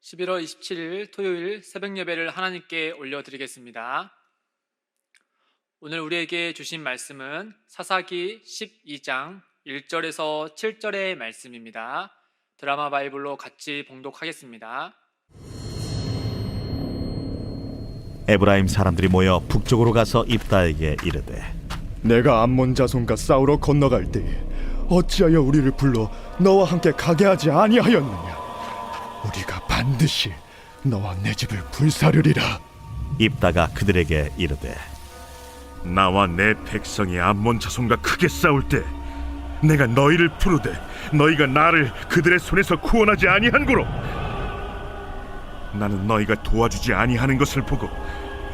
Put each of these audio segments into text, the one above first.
11월 27일 토요일 새벽 예배를 하나님께 올려드리겠습니다. 오늘 우리에게 주신 말씀은 사사기 12장 1절에서 7절의 말씀입니다. 드라마 바이블로 같이 봉독하겠습니다. 에브라임 사람들이 모여 북쪽으로 가서 입다에게 이르되, 내가 암몬 자손과 싸우러 건너갈 때에 어찌하여 우리를 불러 너와 함께 가게 하지 아니하였느냐? 우리가 반드시 너와 내 집을 불사르리라. 입다가 그들에게 이르되, 나와 내 백성이 암몬 자손과 크게 싸울 때 내가 너희를 부르되 너희가 나를 그들의 손에서 구원하지 아니한고로 나는 너희가 도와주지 아니하는 것을 보고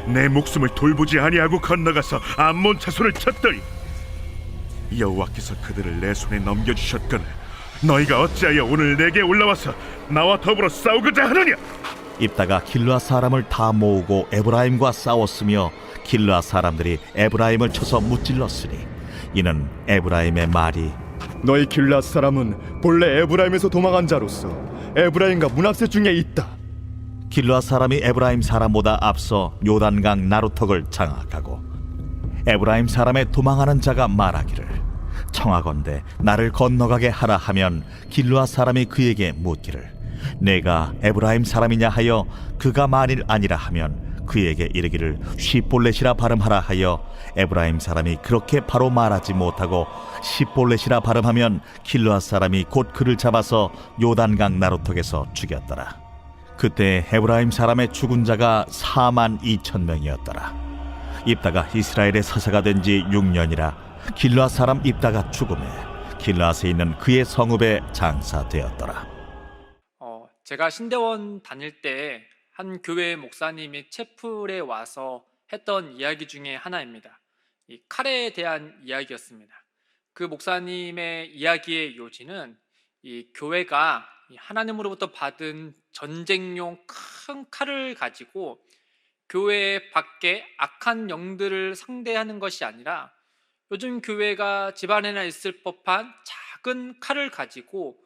내 목숨을 돌보지 아니하고 건너가서 암몬 자손을 쳤더니 여호와께서 그들을 내 손에 넘겨주셨거늘 너희가 어찌하여 오늘 내게 올라와서 나와 더불어 싸우고자 하느냐? 입다가 길르앗 사람을 다 모으고 에브라임과 싸웠으며 길르앗 사람들이 에브라임을 쳐서 무찔렀으니 이는 에브라임의 말이 너희 길앗 사람은 본래 에브라임에서 도망한 자로서 에브라임과 문합세 중에 있다. 길르앗 사람이 에브라임 사람보다 앞서 요단강 나루턱을 장악하고 에브라임 사람의 도망하는 자가 말하기를 청하건대 나를 건너가게 하라 하면 길르앗 사람이 그에게 묻기를 내가 에브라임 사람이냐 하여 그가 만일 아니라 하면 그에게 이르기를 시볼렛이라 발음하라 하여 에브라임 사람이 그렇게 바로 말하지 못하고 시볼렛이라 발음하면 길르앗 사람이 곧 그를 잡아서 요단강 나루턱에서 죽였더라. 그때 에브라임 사람의 죽은 자가 42,000명이었더라. 입다가 이스라엘의 사사가 된 지 6년이라 길르앗 사람 입다가 죽음에 길르앗에 있는 그의 성읍에 장사되었더라. 제가 신대원 다닐 때 한 교회 목사님이 채플에 와서 했던 이야기 중에 하나입니다. 이 칼에 대한 이야기였습니다. 그 목사님의 이야기의 요지는 이 교회가 하나님으로부터 받은 전쟁용 큰 칼을 가지고 교회 밖에 악한 영들을 상대하는 것이 아니라 요즘 교회가 집안에나 있을 법한 작은 칼을 가지고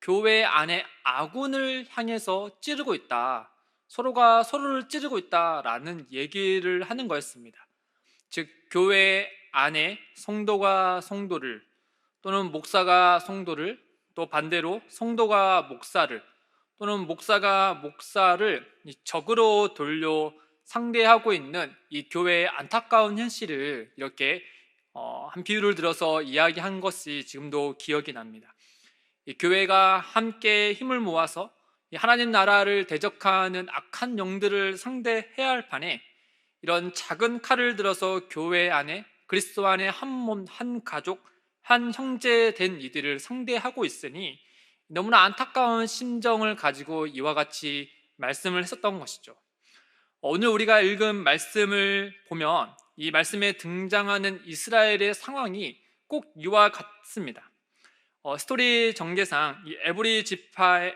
교회 안에 아군을 향해서 찌르고 있다. 서로가 서로를 찌르고 있다라는 얘기를 하는 거였습니다. 즉 교회 안에 성도가 성도를 또는 목사가 성도를 또 반대로 성도가 목사를 또는 목사가 목사를 적으로 돌려 상대하고 있는 이 교회의 안타까운 현실을 이렇게 한 비유를 들어서 이야기한 것이 지금도 기억이 납니다. 이 교회가 함께 힘을 모아서 하나님 나라를 대적하는 악한 영들을 상대해야 할 판에 이런 작은 칼을 들어서 교회 안에 그리스도 안에 한 몸, 한 가족, 한 형제 된 이들을 상대하고 있으니 너무나 안타까운 심정을 가지고 이와 같이 말씀을 했었던 것이죠. 오늘 우리가 읽은 말씀을 보면 이 말씀에 등장하는 이스라엘의 상황이 꼭 이와 같습니다. 스토리 전개상 이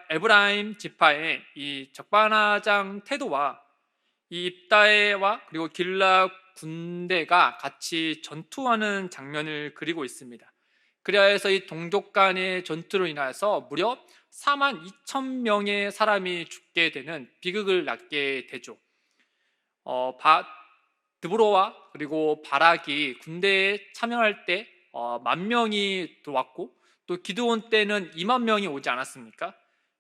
에브라임 지파의 이 적반하장 태도와 이 입다에와 그리고 길라 군대가 같이 전투하는 장면을 그리고 있습니다. 그래야 해서 이 동족 간의 전투로 인하여서 무려 42,000명의 사람이 죽게 되는 비극을 낳게 되죠. 드보로와 그리고 바락이 군대에 참여할 때 10,000명이 들어왔고 또 기드온 때는 20,000명이 오지 않았습니까?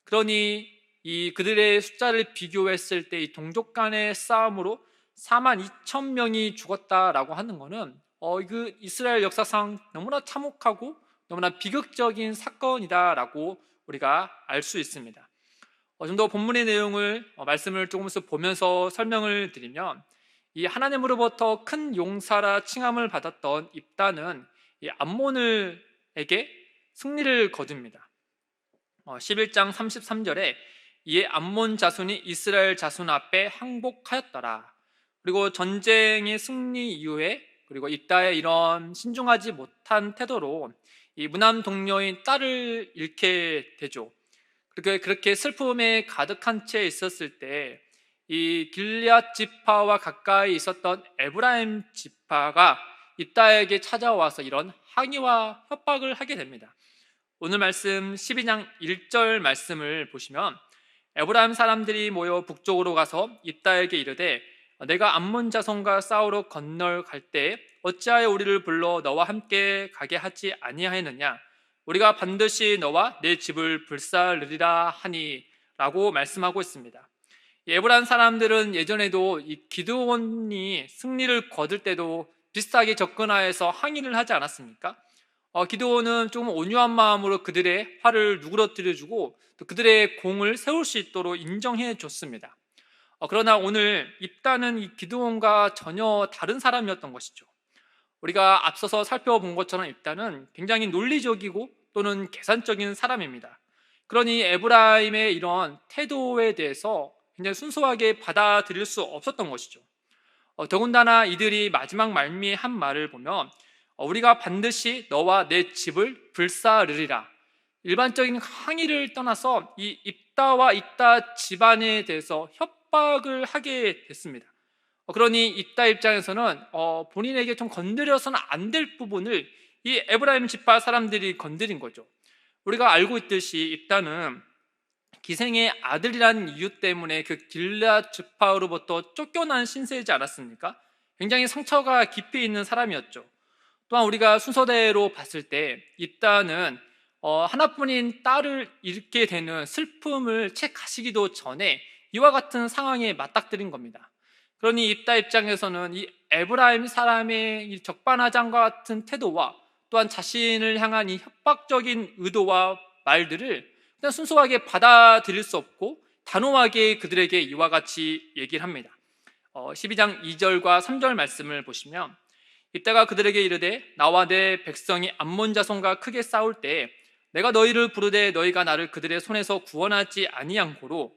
그러니 이 그들의 숫자를 비교했을 때 이 동족 간의 싸움으로 42,000명이 죽었다라고 하는 것은 그 이스라엘 역사상 너무나 참혹하고 너무나 비극적인 사건이다라고 우리가 알 수 있습니다. 좀 더 본문의 내용을 말씀을 조금씩 보면서 설명을 드리면 이 하나님으로부터 큰 용사라 칭함을 받았던 입다는 이 암몬에게 승리를 거둡니다. 11장 33절에 이에 암몬 자손이 이스라엘 자손 앞에 항복하였더라. 그리고 전쟁의 승리 이후에 그리고 입다의 이런 신중하지 못한 태도로 이 무남 동료인 딸을 잃게 되죠. 그렇게 슬픔에 가득한 채 있었을 때 이 길앗 지파와 가까이 있었던 에브라임 지파가 입다에게 찾아와서 이런 항의와 협박을 하게 됩니다. 오늘 말씀 12장 1절 말씀을 보시면 에브라임 사람들이 모여 북쪽으로 가서 입다에게 이르되 내가 암몬 자손과 싸우러 건널갈 때 어찌하여 우리를 불러 너와 함께 가게 하지 아니하였느냐? 우리가 반드시 너와 내 집을 불사르리라 하니 라고 말씀하고 있습니다. 에브라임 사람들은 예전에도 이 기드온이 승리를 거둘 때도 비슷하게 접근하여서 항의를 하지 않았습니까? 기드온은 조금 온유한 마음으로 그들의 화를 누그러뜨려주고 또 그들의 공을 세울 수 있도록 인정해 줬습니다. 그러나 오늘 입다는 이 기드온과 전혀 다른 사람이었던 것이죠. 우리가 앞서서 살펴본 것처럼 입다는 굉장히 논리적이고 또는 계산적인 사람입니다. 그러니 에브라임의 이런 태도에 대해서 굉장히 순수하게 받아들일 수 없었던 것이죠. 더군다나 이들이 마지막 말미에 한 말을 보면 우리가 반드시 너와 내 집을 불사르리라. 일반적인 항의를 떠나서 이 입다와 입다 집안에 대해서 협박을 하게 됐습니다. 그러니 입다 입장에서는 본인에게 좀 건드려서는 안 될 부분을 이 에브라임 지파 사람들이 건드린 거죠. 우리가 알고 있듯이 입다는 기생의 아들이라는 이유 때문에 그 길앗 지파로부터 쫓겨난 신세이지 않았습니까? 굉장히 상처가 깊이 있는 사람이었죠. 또한 우리가 순서대로 봤을 때 입다는 하나뿐인 딸을 잃게 되는 슬픔을 채 가시기도 전에 이와 같은 상황에 맞닥뜨린 겁니다. 그러니 입다 입장에서는 이 에브라임 사람의 이 적반하장과 같은 태도와 또한 자신을 향한 이 협박적인 의도와 말들을 그냥 순수하게 받아들일 수 없고 단호하게 그들에게 이와 같이 얘기를 합니다. 12장 2절과 3절 말씀을 보시면 입다가 그들에게 이르되 나와 내 백성이 암몬 자손과 크게 싸울 때 내가 너희를 부르되 너희가 나를 그들의 손에서 구원하지 아니한 고로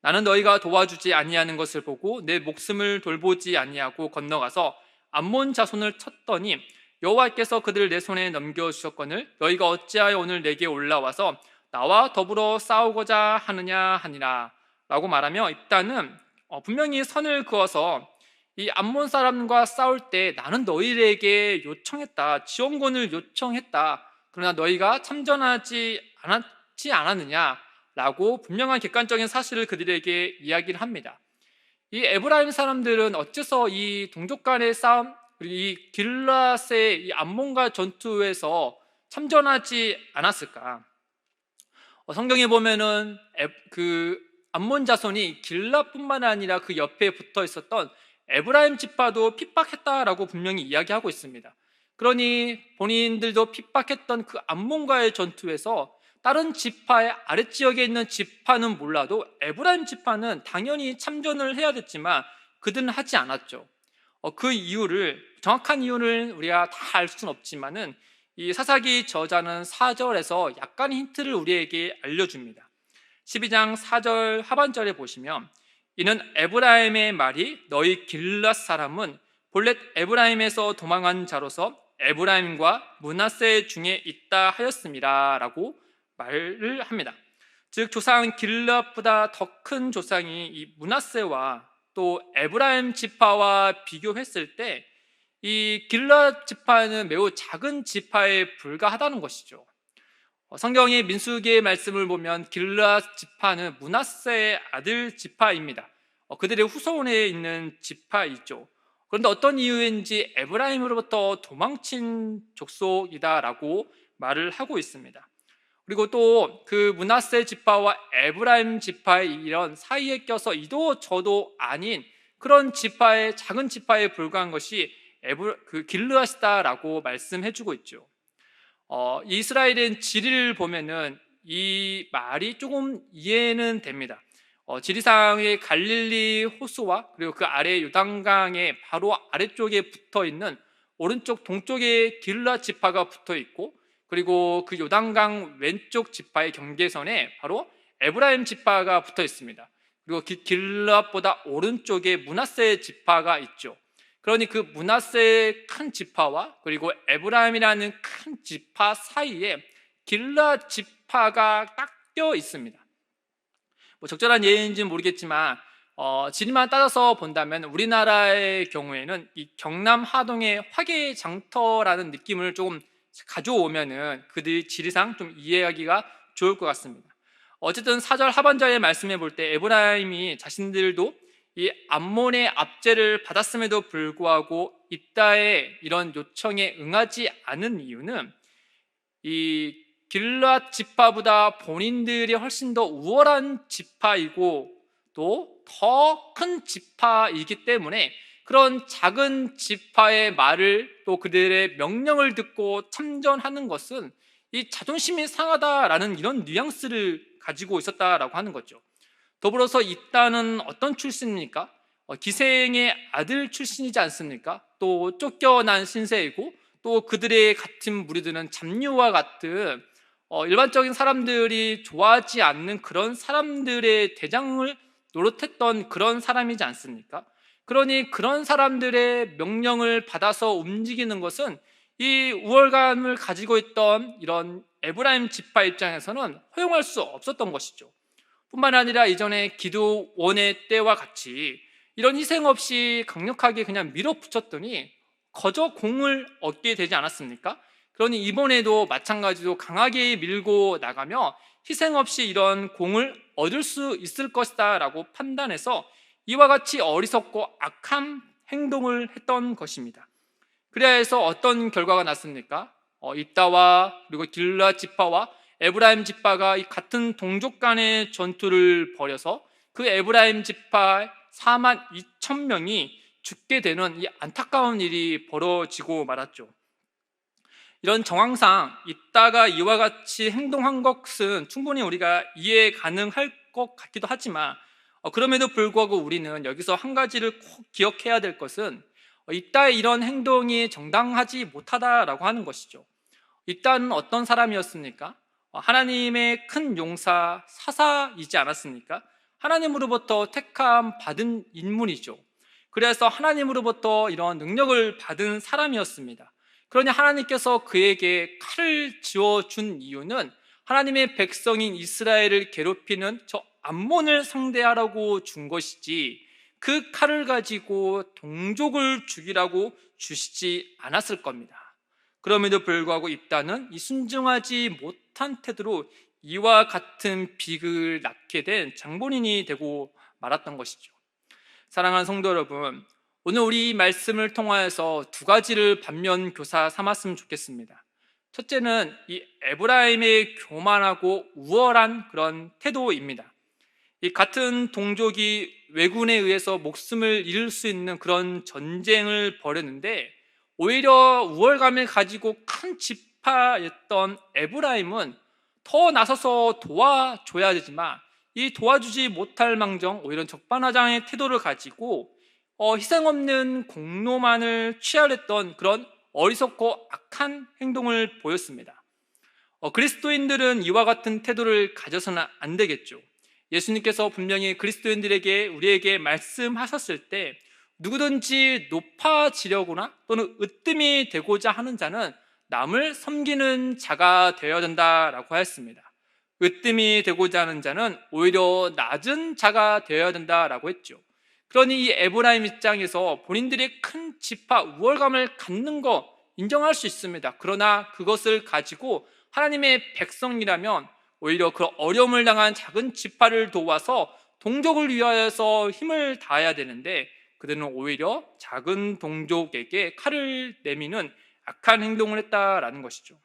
나는 너희가 도와주지 아니하는 것을 보고 내 목숨을 돌보지 아니하고 건너가서 암몬 자손을 쳤더니 여호와께서 그들을 내 손에 넘겨주셨거늘 너희가 어찌하여 오늘 내게 올라와서 나와 더불어 싸우고자 하느냐 하니라 라고 말하며 입다는 분명히 선을 그어서 이 암몬 사람과 싸울 때 나는 너희에게 요청했다, 지원군을 요청했다. 그러나 너희가 참전하지 않았느냐 라고 분명한 객관적인 사실을 그들에게 이야기를 합니다. 이 에브라임 사람들은 어째서 이 동족 간의 싸움, 그리고 이 길앗의 이 암몬과 전투에서 참전하지 않았을까? 성경에 보면은 그 암몬 자손이 길앗뿐만 아니라 그 옆에 붙어 있었던 에브라임 지파도 핍박했다라고 분명히 이야기하고 있습니다. 그러니 본인들도 핍박했던 그 암몬과의 전투에서 다른 지파의 아랫지역에 있는 지파는 몰라도 에브라임 지파는 당연히 참전을 해야 됐지만 그들은 하지 않았죠. 그 이유를, 정확한 이유를 우리가 다 알 수는 없지만은 이 사사기 저자는 4절에서 약간의 힌트를 우리에게 알려줍니다. 12장 4절 하반절에 보시면 이는 에브라임의 말이 너희 길앗 사람은 본래 에브라임에서 도망한 자로서 에브라임과 므낫세 중에 있다 하였습니다 라고 말을 합니다. 즉 조상 길앗보다 더 큰 조상이 이 므낫세와 또 에브라임 지파와 비교했을 때 이 길앗 지파는 매우 작은 지파에 불과하다는 것이죠. 성경의 민수기의 말씀을 보면 길앗 지파는 므낫세의 아들 지파입니다. 그들의 후손에 있는 지파이죠. 그런데 어떤 이유인지 에브라임으로부터 도망친 족속이다라고 말을 하고 있습니다. 그리고 또 그 므낫세 지파와 에브라임 지파의 이런 사이에 껴서 이도 저도 아닌 그런 지파의 작은 지파에 불과한 것이 그 길르앗이다라고 말씀해주고 있죠. 이스라엘의 지리를 보면은 이 말이 조금 이해는 됩니다. 지리상의 갈릴리 호수와 그리고 그 아래 요단강의 바로 아래쪽에 붙어 있는 오른쪽 동쪽에 길르앗 지파가 붙어 있고 그리고 그 요단강 왼쪽 지파의 경계선에 바로 에브라임 지파가 붙어 있습니다. 그리고 길르앗보다 오른쪽에 므낫세 지파가 있죠. 그러니 그 므낫세의 큰 지파와 그리고 에브라임이라는 큰 지파 사이에 길르앗 지파가 딱 껴 있습니다. 적절한 예인지는 모르겠지만 지리만 따져서 본다면 우리나라의 경우에는 이 경남 하동의 화개장터라는 느낌을 조금 가져오면은 그들이 지리상 좀 이해하기가 좋을 것 같습니다. 어쨌든 4절 하반절의 말씀에 볼 때 에브라임이 자신들도 이 암몬의 압제를 받았음에도 불구하고 입다의 이런 요청에 응하지 않은 이유는 이 길앗 지파보다 본인들이 훨씬 더 우월한 지파이고 또 더 큰 지파이기 때문에 그런 작은 지파의 말을 또 그들의 명령을 듣고 참전하는 것은 이 자존심이 상하다라는 이런 뉘앙스를 가지고 있었다라고 하는 거죠. 더불어서 입다는 어떤 출신입니까? 기생의 아들 출신이지 않습니까? 또 쫓겨난 신세이고 또 그들의 같은 무리들은 잡류와 같은 일반적인 사람들이 좋아하지 않는 그런 사람들의 대장을 노릇했던 그런 사람이지 않습니까? 그러니 그런 사람들의 명령을 받아서 움직이는 것은 이 우월감을 가지고 있던 이런 에브라임 지파 입장에서는 허용할 수 없었던 것이죠. 뿐만 아니라 이전에 기드온의 때와 같이 이런 희생 없이 강력하게 그냥 밀어붙였더니 거저 공을 얻게 되지 않았습니까? 그러니 이번에도 마찬가지로 강하게 밀고 나가며 희생 없이 이런 공을 얻을 수 있을 것이다 라고 판단해서 이와 같이 어리석고 악한 행동을 했던 것입니다. 그래야 해서 어떤 결과가 났습니까? 입다와 그리고 길앗 지파와 에브라임 지파가 이 같은 동족 간의 전투를 벌여서 그 에브라임 지파 4만 2천 명이 죽게 되는 이 안타까운 일이 벌어지고 말았죠. 이런 정황상 입다가 이와 같이 행동한 것은 충분히 우리가 이해 가능할 것 같기도 하지만 그럼에도 불구하고 우리는 여기서 한 가지를 꼭 기억해야 될 것은 입다의 이런 행동이 정당하지 못하다라고 하는 것이죠. 입다는 어떤 사람이었습니까? 하나님의 큰 용사 사사이지 않았습니까? 하나님으로부터 택함 받은 인물이죠. 그래서 하나님으로부터 이런 능력을 받은 사람이었습니다. 그러니 하나님께서 그에게 칼을 쥐어준 이유는 하나님의 백성인 이스라엘을 괴롭히는 저 암몬을 상대하라고 준 것이지 그 칼을 가지고 동족을 죽이라고 주시지 않았을 겁니다. 그럼에도 불구하고 입다는 이 순종하지 못한 태도로 이와 같은 비극을 낳게 된 장본인이 되고 말았던 것이죠. 사랑하는 성도 여러분, 오늘 우리 이 말씀을 통하여서 두 가지를 반면교사 삼았으면 좋겠습니다. 첫째는 이 에브라임의 교만하고 우월한 그런 태도입니다. 이 같은 동족이 왜군에 의해서 목숨을 잃을 수 있는 그런 전쟁을 벌였는데 오히려 우월감을 가지고 큰 지파였던 에브라임은 더 나서서 도와줘야 되지만 이 도와주지 못할 망정 오히려 적반하장의 태도를 가지고 희생 없는 공로만을 취하랬던 그런 어리석고 악한 행동을 보였습니다. 그리스도인들은 이와 같은 태도를 가져서는 안 되겠죠. 예수님께서 분명히 그리스도인들에게 우리에게 말씀하셨을 때 누구든지 높아지려거나 또는 으뜸이 되고자 하는 자는 남을 섬기는 자가 되어야 된다라고 하였습니다. 으뜸이 되고자 하는 자는 오히려 낮은 자가 되어야 된다라고 했죠. 그러니 이 에브라임 입장에서 본인들의 큰 지파 우월감을 갖는 거 인정할 수 있습니다. 그러나 그것을 가지고 하나님의 백성이라면 오히려 그 어려움을 당한 작은 지파를 도와서 동족을 위하여서 힘을 다해야 되는데 그들은 오히려 작은 동족에게 칼을 내미는 악한 행동을 했다라는 것이죠.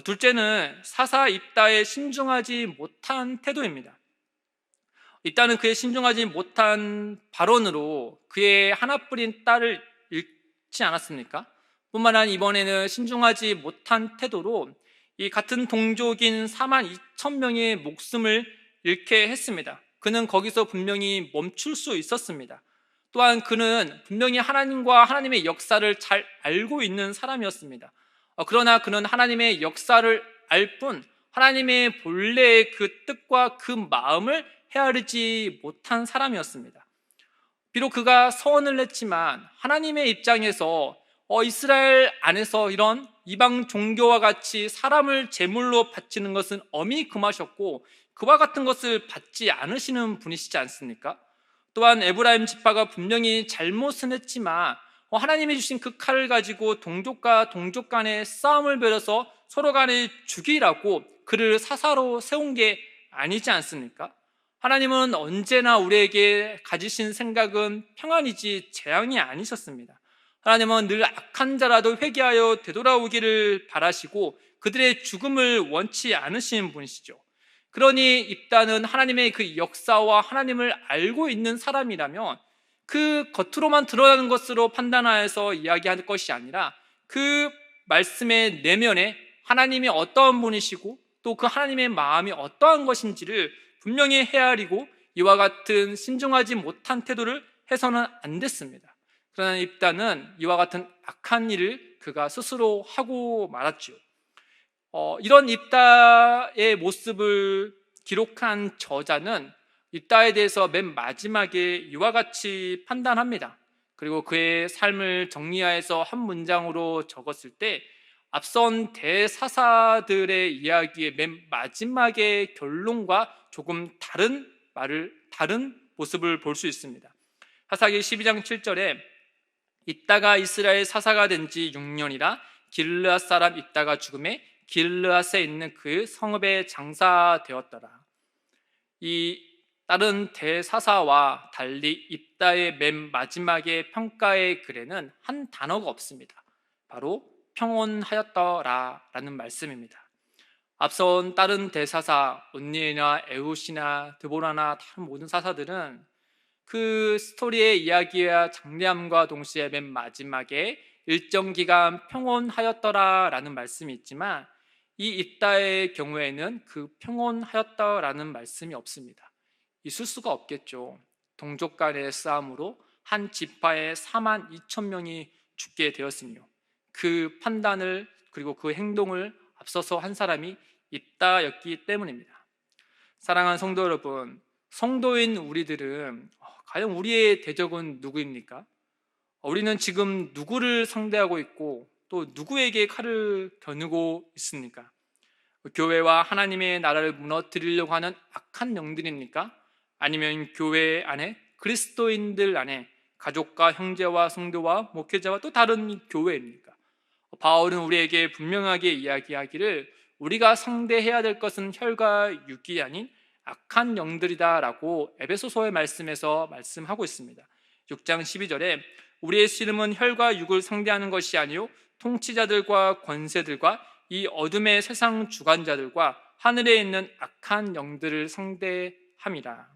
둘째는 사사 입다에 신중하지 못한 태도입니다. 입다는 그의 신중하지 못한 발언으로 그의 하나뿐인 딸을 잃지 않았습니까? 뿐만 아니라 이번에는 신중하지 못한 태도로 이 같은 동족인 4만 2천 명의 목숨을 잃게 했습니다. 그는 거기서 분명히 멈출 수 있었습니다. 또한 그는 분명히 하나님과 하나님의 역사를 잘 알고 있는 사람이었습니다. 그러나 그는 하나님의 역사를 알 뿐 하나님의 본래의 그 뜻과 그 마음을 헤아리지 못한 사람이었습니다. 비록 그가 서원을 했지만 하나님의 입장에서 이스라엘 안에서 이런 이방 종교와 같이 사람을 제물로 바치는 것은 엄히 금하셨고 그와 같은 것을 받지 않으시는 분이시지 않습니까? 또한 에브라임 지파가 분명히 잘못은 했지만 하나님이 주신 그 칼을 가지고 동족과 동족 간의 싸움을 벌여서 서로 간에 죽이라고 그를 사사로 세운 게 아니지 않습니까? 하나님은 언제나 우리에게 가지신 생각은 평안이지 재앙이 아니셨습니다. 하나님은 늘 악한 자라도 회개하여 되돌아오기를 바라시고 그들의 죽음을 원치 않으시는 분이시죠. 그러니 입다는 하나님의 그 역사와 하나님을 알고 있는 사람이라면 그 겉으로만 드러나는 것으로 판단하여서 이야기할 것이 아니라 그 말씀의 내면에 하나님이 어떠한 분이시고 또 그 하나님의 마음이 어떠한 것인지를 분명히 헤아리고 이와 같은 신중하지 못한 태도를 해서는 안 됐습니다. 그러나 입다는 이와 같은 악한 일을 그가 스스로 하고 말았죠. 이런 입다의 모습을 기록한 저자는 입다에 대해서 맨 마지막에 이와 같이 판단합니다. 그리고 그의 삶을 정리하여서 한 문장으로 적었을 때 앞선 대사사들의 이야기의 맨 마지막의 결론과 조금 다른 모습을 볼 수 있습니다. 사사기 12장 7절에 입다가 이스라엘 사사가 된 지 6년이라 길르앗 사람 입다가 죽음에 길르앗에 있는 그 성읍에 장사되었더라. 이 다른 대사사와 달리 입다의 맨 마지막의 평가의 글에는 한 단어가 없습니다. 바로 평온하였더라라는 말씀입니다. 앞선 다른 대사사 온니엘이나 에훗이나 드보라나 다른 모든 사사들은 그 스토리의 이야기와 장례함과 동시에 맨 마지막에 일정 기간 평온하였더라라는 말씀이 있지만 이 입다의 경우에는 그 평온하였다라는 말씀이 없습니다. 있을 수가 없겠죠. 동족 간의 싸움으로 한 지파에 4만 2천 명이 죽게 되었으며 그 판단을 그리고 그 행동을 앞서서 한 사람이 입다였기 때문입니다. 사랑하는 성도 여러분, 성도인 우리들은 과연 우리의 대적은 누구입니까? 우리는 지금 누구를 상대하고 있고 또 누구에게 칼을 겨누고 있습니까? 교회와 하나님의 나라를 무너뜨리려고 하는 악한 영들입니까? 아니면 교회 안에 그리스도인들 안에 가족과 형제와 성도와 목회자와 또 다른 교회입니까? 바울은 우리에게 분명하게 이야기하기를 우리가 상대해야 될 것은 혈과 육이 아닌 악한 영들이다라고 에베소서의 말씀에서 말씀하고 있습니다. 6장 12절에 우리의 씨름은 혈과 육을 상대하는 것이 아니요 통치자들과 권세들과 이 어둠의 세상 주관자들과 하늘에 있는 악한 영들을 상대함이라.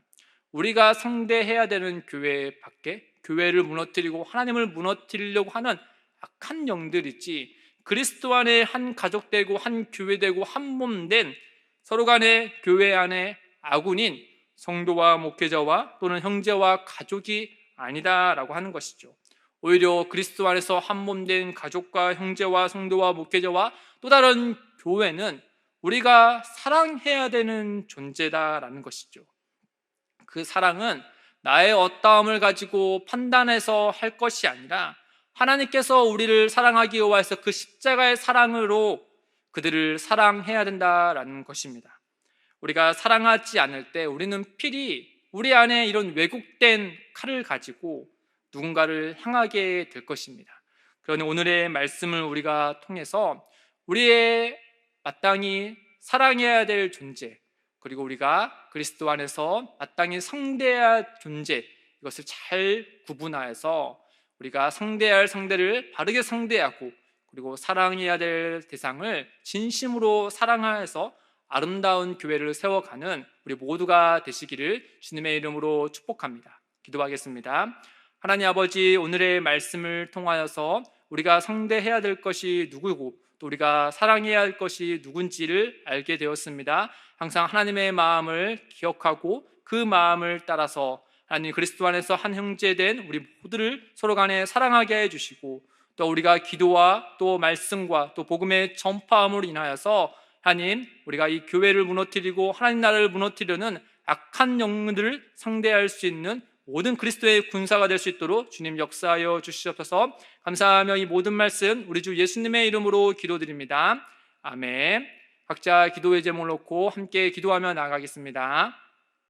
우리가 상대해야 되는 교회 밖에 교회를 무너뜨리고 하나님을 무너뜨리려고 하는 악한 영들이지 그리스도 안에 한 가족 되고 한 교회 되고 한 몸 된 서로 간의 교회 안에 아군인 성도와 목회자와 또는 형제와 가족이 아니다라고 하는 것이죠. 오히려 그리스도 안에서 한 몸 된 가족과 형제와 성도와 목회자와 또 다른 교회는 우리가 사랑해야 되는 존재다라는 것이죠. 그 사랑은 나의 어떠함을 가지고 판단해서 할 것이 아니라 하나님께서 우리를 사랑하기 위해서 그 십자가의 사랑으로 그들을 사랑해야 된다라는 것입니다. 우리가 사랑하지 않을 때 우리는 필히 우리 안에 이런 왜곡된 칼을 가지고 누군가를 향하게 될 것입니다. 그러니 오늘의 말씀을 우리가 통해서 우리의 마땅히 사랑해야 될 존재, 그리고 우리가 그리스도 안에서 마땅히 상대해야 할 존재, 이것을 잘 구분하여서 우리가 상대할 상대를 바르게 상대하고 그리고 사랑해야 될 대상을 진심으로 사랑하여서 아름다운 교회를 세워가는 우리 모두가 되시기를 주님의 이름으로 축복합니다. 기도하겠습니다. 하나님 아버지, 오늘의 말씀을 통하여서 우리가 상대해야 될 것이 누구고 또 우리가 사랑해야 할 것이 누군지를 알게 되었습니다. 항상 하나님의 마음을 기억하고 그 마음을 따라서 하나님 그리스도 안에서 한 형제된 우리 모두를 서로 간에 사랑하게 해주시고 또 우리가 기도와 또 말씀과 또 복음의 전파함으로 인하여서 하나님 우리가 이 교회를 무너뜨리고 하나님 나라를 무너뜨리려는 악한 영들을 상대할 수 있는 모든 그리스도의 군사가 될 수 있도록 주님 역사하여 주시옵소서. 감사하며 이 모든 말씀 우리 주 예수님의 이름으로 기도드립니다. 아멘. 각자 기도의 제목을 놓고 함께 기도하며 나아가겠습니다.